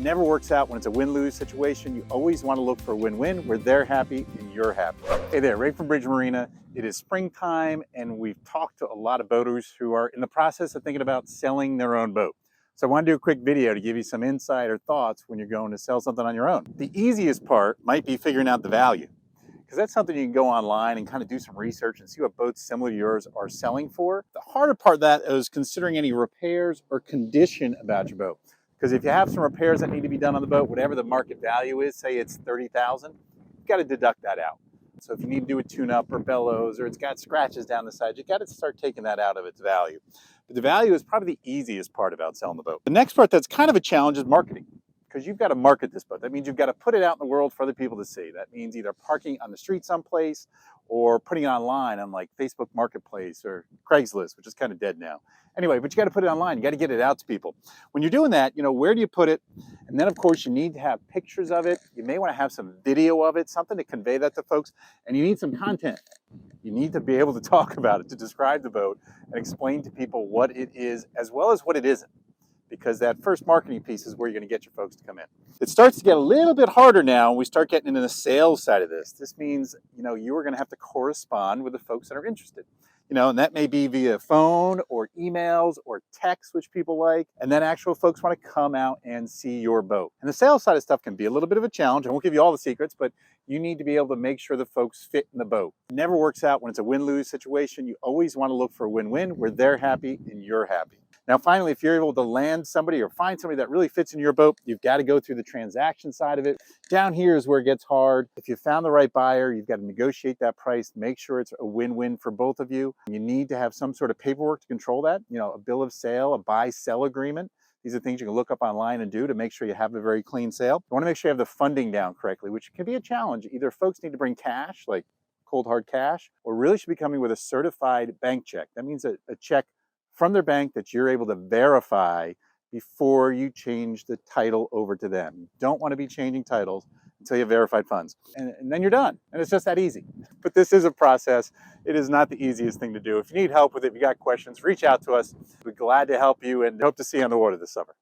never works out when it's a win-lose situation. You always want to look for a win-win where they're happy and you're happy. Hey there, Ray from Bridge Marina. It is springtime and we've talked to a lot of boaters who are in the process of thinking about selling their own boat. So I want to do a quick video to give you some insight or thoughts when you're going to sell something on your own. The easiest part might be figuring out the value, because that's something you can go online and kind of do some research and see what boats similar to yours are selling for. The harder part of that is considering any repairs or condition about your boat. Because if you have some repairs that need to be done on the boat, whatever the market value is, say it's $30,000, you've got to deduct that out. So if you need to do a tune-up or bellows, or it's got scratches down the side, you've got to start taking that out of its value. But the value is probably the easiest part about selling the boat. The next part that's kind of a challenge is marketing, because you've got to market this boat. That means you've got to put it out in the world for other people to see. That means either parking on the street someplace or putting it online on like Facebook Marketplace or Craigslist, which is kind of dead now. Anyway, but you got to put it online. You got to get it out to people. When you're doing that, where do you put it? And then of course you need to have pictures of it. You may want to have some video of it, something to convey that to folks. And you need some content. You need to be able to talk about it, to describe the boat and explain to people what it is as well as what it isn't. Because that first marketing piece is where you're going to get your folks to come in. It starts to get a little bit harder now when we start getting into the sales side of this. This means, you are going to have to correspond with the folks that are interested. And that may be via phone or emails or text, which people like. And then actual folks want to come out and see your boat. And the sales side of stuff can be a little bit of a challenge. I won't give you all the secrets, but you need to be able to make sure the folks fit in the boat. It never works out when it's a win-lose situation. You always want to look for a win-win where they're happy and you're happy. Now, finally, if you're able to land somebody or find somebody that really fits in your boat, you've got to go through the transaction side of it. Down here is where it gets hard. If you found the right buyer, you've got to negotiate that price, make sure it's a win-win for both of you. You need to have some sort of paperwork to control that, a bill of sale, a buy-sell agreement. These are things you can look up online and do to make sure you have a very clean sale. You want to make sure you have the funding down correctly, which can be a challenge. Either folks need to bring cash, like cold hard cash, or really should be coming with a certified bank check. That means a check from their bank that you're able to verify before you change the title over to them. You don't want to be changing titles until you have verified funds. And then you're done. And it's just that easy. But this is a process. It is not the easiest thing to do. If you need help with it, if you got questions, reach out to us. We're glad to help you and hope to see you on the water this summer.